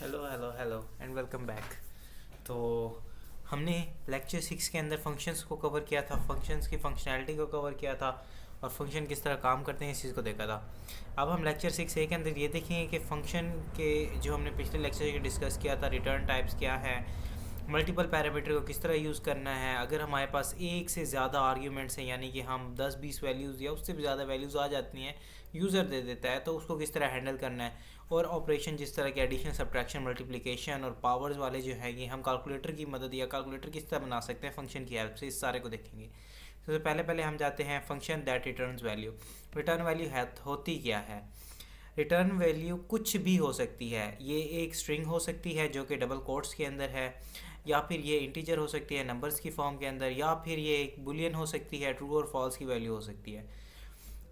Hello hello hello and welcome back. तो हमने lecture 6 के अंदर फंक्शंस को कवर किया था, फंक्शंस की फंक्शनैलिटी को कवर किया था और फंक्शन किस तरह काम करते हैं इस चीज़ को देखा था। अब हम लेक्चर 6 के अंदर ये देखेंगे कि फ़ंक्शन के जो हमने पिछले लेक्चर में डिस्कस किया था, रिटर्न टाइप्स क्या है, मल्टीपल पैरामीटर को किस तरह यूज़ करना है। अगर हमारे पास एक से ज़्यादा आर्ग्यूमेंट्स हैं, यानी कि हम 10-20 वैल्यूज़ या उससे भी ज़्यादा वैल्यूज़ आ जाती हैं, यूज़र दे देता है, तो उसको किस तरह हैंडल करना है। और ऑपरेशन जिस तरह के एडिशन, सब्ट्रैक्शन, मल्टीप्लिकेशन और पावर्स वाले जो है, ये हम कैलकुलेटर की मदद या कैलकुलेटर किस तरह बना सकते हैं फंक्शन की हेल्प से, इस सारे को देखेंगे। सबसे पहले पहले हम जाते हैं function that returns value. Return value है होती क्या है? रिटर्न वैल्यू कुछ भी हो सकती है। ये एक स्ट्रिंग हो सकती है जो कि डबल कोट्स के अंदर है, या फिर ये इंटीजर हो सकती है नंबर्स की फॉर्म के अंदर, या फिर ये एक बुलियन हो सकती है, ट्रू और फॉल्स की वैल्यू हो सकती है।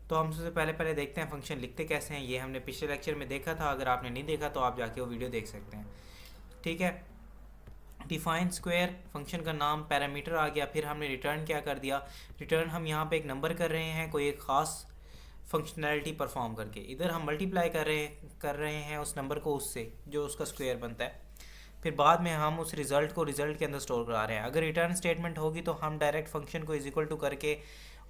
तो हम सबसे पहले पहले देखते हैं फंक्शन लिखते कैसे हैं। ये हमने पिछले लेक्चर में देखा था, अगर आपने नहीं देखा तो आप जाके वो वीडियो देख सकते हैं। ठीक है। डिफाइन स्क्वायर फंक्शन का नाम, पैरामीटर आ गया। फिर हमने रिटर्न क्या कर दिया, रिटर्न हम यहाँ पे एक नंबर कर रहे हैं कोई एक ख़ास फंक्शनैलिटी परफॉर्म करके। इधर हम मल्टीप्लाई कर रहे हैं उस नंबर को उससे जो उसका स्क्वायर बनता है। फिर बाद में हम उस रिज़ल्ट को रिज़ल्ट के अंदर स्टोर करा रहे हैं। अगर रिटर्न स्टेटमेंट होगी तो हम डायरेक्ट फंक्शन को इज इक्वल टू करके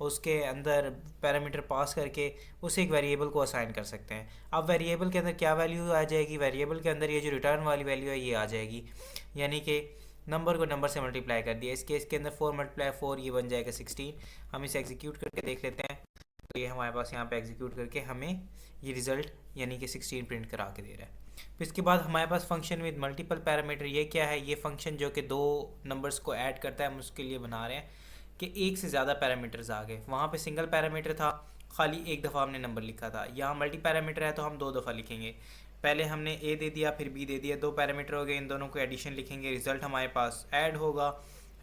उसके अंदर पैरामीटर पास करके उसे एक वेरिएबल को असाइन कर सकते हैं। अब वेरिएबल के अंदर क्या वैल्यू आ जाएगी, वेरिएबल के अंदर ये जो रिटर्न वाली वैल्यू है ये आ जाएगी, यानी कि नंबर को नंबर से मल्टीप्लाई कर दिया। इस केस के अंदर 4 × 4 ये बन जाएगा 16। हम इसे एग्जीक्यूट करके देख लेते हैं। तो ये हमारे पास यहाँ पे एग्जीक्यूट करके हमें ये रिज़ल्ट यानी कि 16 प्रिंट करा के दे रहा है। फिर इसके बाद हमारे पास फंक्शन विद मल्टीपल पैरामीटर। ये क्या है? ये फंक्शन जो कि दो नंबर्स को ऐड करता है, हम उसके लिए बना रहे हैं कि एक से ज़्यादा पैरामीटर्स आ गए। वहाँ पे सिंगल पैरामीटर था, खाली एक दफ़ा हमने नंबर लिखा था। यहाँ मल्टी पैरामीटर है तो हम दो दफ़ा लिखेंगे। पहले हमने ए दे दिया, फिर बी दे दिया, दो पैरामीटर हो गए, इन दोनों को एडिशन लिखेंगे, रिज़ल्ट हमारे पास ऐड होगा,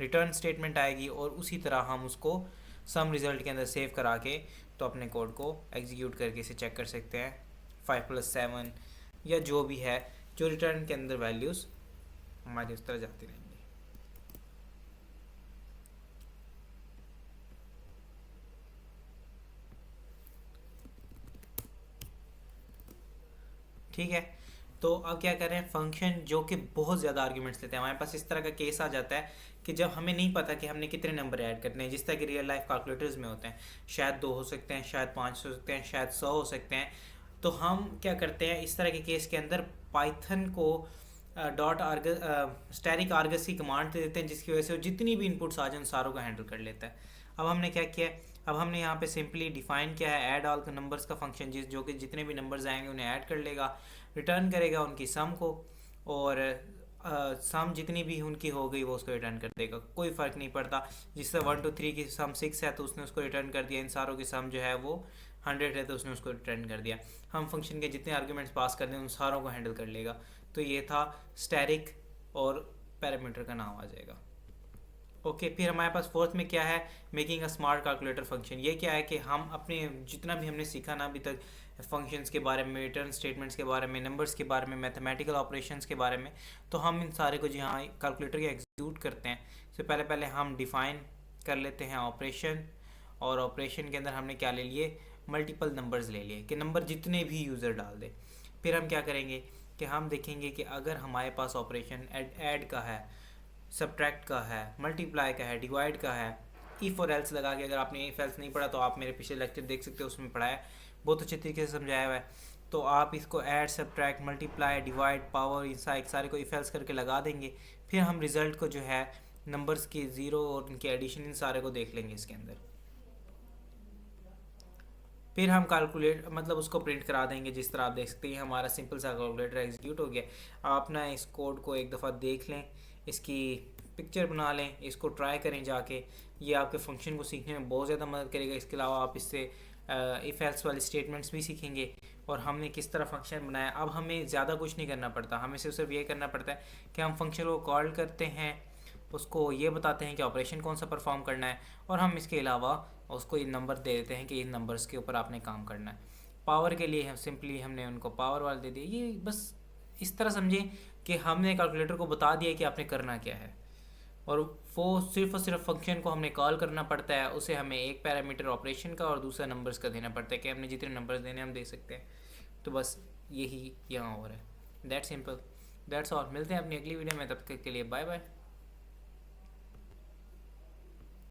रिटर्न स्टेटमेंट आएगी और उसी तरह हम उसको सम रिज़ल्ट के अंदर सेव करा के तो अपने कोड को एग्जीक्यूट करके इसे चेक कर सकते हैं। 5 + 7 या जो भी है, जो रिटर्न के अंदर वैल्यूज़ हमारी उस तरह जाती रहेंगी। ठीक है। तो अब क्या कर रहे हैं, फंक्शन जो कि बहुत ज़्यादा आर्ग्यूमेंट्स लेते हैं। हमारे पास इस तरह का केस आ जाता है कि जब हमें नहीं पता कि हमने कितने नंबर ऐड करने हैं, जिस तरह के रियल लाइफ कैलकुलेटर्स में होते हैं, शायद 2 हो सकते हैं, शायद 5 हो सकते हैं, शायद 100 हो सकते हैं। तो हम क्या करते हैं इस तरह के केस के अंदर, पाइथन को डॉट आर्ग स्टैटिक आर्गस की कमांड दे देते हैं, जिसकी वजह से वो जितनी भी इनपुट्स आ जाए उन सारों को हैंडल कर लेता है। अब हमने क्या किया है, अब हमने यहाँ पे सिंपली डिफाइन किया है ऐड ऑल नंबर्स का फंक्शन, जो कि जितने भी नंबर्स आएंगे उन्हें ऐड कर लेगा, रिटर्न करेगा उनकी सम को, और सम जितनी भी उनकी हो गई वो उसको रिटर्न कर देगा, कोई फ़र्क नहीं पड़ता। जिससे 1 2 3 की सम 6 है तो उसने उसको रिटर्न कर दिया, इन सारों की सम जो है वो 100 है तो उसने उसको रिटर्न कर दिया। हम फंक्शन के जितने आर्ग्यूमेंट्स पास कर दें उन सारों को हैंडल कर लेगा। तो ये था स्टैटिक और पैरामीटर का नाम आ जाएगा। ओके। फिर हमारे पास फोर्थ में क्या है, making a smart calculator function. ये क्या है कि हम अपने जितना भी हमने सीखा ना अभी तक फंक्शंस के बारे में, रिटर्न स्टेटमेंट्स के बारे में, नंबर्स के बारे में, मैथमेटिकल ऑपरेशंस के बारे में, तो हम इन सारे को जहाँ कैलकुलेटर के एग्जीक्यूट करते हैं, सबसे पहले पहले हम डिफ़ाइन कर लेते हैं ऑपरेशन। और ऑपरेशन के अंदर हमने क्या ले लिए, मल्टीपल नंबर्स ले लिए कि नंबर जितने भी यूज़र डाल दे। फिर हम क्या करेंगे कि हम देखेंगे कि अगर हमारे पास ऑपरेशन ऐड का है, सब्ट्रैक्ट का है, मल्टीप्लाई का है, डिवाइड का है, इफ़ और एल्स लगा के, अगर आपने इफ़ एल्स नहीं पढ़ा तो आप मेरे पिछले लेक्चर देख सकते हो, उसमें पढ़ा है, बहुत अच्छे तरीके से समझाया हुआ है। तो आप इसको add, subtract, multiply, divide, power, इन सारे को इफ़ एल्स करके लगा देंगे। फिर हम रिज़ल्ट को जो है नंबर्स के ज़ीरो और उनके एडिशन, इन सारे को देख लेंगे इसके अंदर। फिर हम कैलकुलेट मतलब उसको प्रिंट करा देंगे। जिस तरह आप देख सकते हैं हमारा सिंपल सा कैलकुलेटर एग्जीक्यूट हो गया। आप ना इस कोड को एक दफ़ा देख लें, इसकी पिक्चर बना लें, इसको ट्राई करें जाके। ये आपके फंक्शन को सीखने में बहुत ज़्यादा मदद करेगा। इसके अलावा आप इससे इफ़ एल्स वाले स्टेटमेंट्स भी सीखेंगे और हमने किस तरह फंक्शन बनाया। अब हमें ज़्यादा कुछ नहीं करना पड़ता, हमें सिर्फ ये करना पड़ता है कि हम फंक्शन को कॉल करते हैं, उसको ये बताते हैं कि ऑपरेशन कौन सा परफॉर्म करना है, और हम इसके अलावा उसको ये नंबर दे देते हैं कि इन नंबर्स के ऊपर आपने काम करना है। पावर के लिए हम सिंपली हमने उनको पावर वाला दे दिया। ये बस इस तरह समझें कि हमने कैलकुलेटर को बता दिया कि आपने करना क्या है, और वो सिर्फ और सिर्फ फंक्शन को हमने कॉल करना पड़ता है। उसे हमें एक पैरामीटर ऑपरेशन का और दूसरा नंबर्स का देना पड़ता है कि हमने जितने नंबर्स देने हम दे सकते हैं। तो बस यही यहाँ हो रहा है, दैट सिंपल। दैट्स ऑल, मिलते हैं अपनी अगली वीडियो में, तब तक के लिए बाय बाय।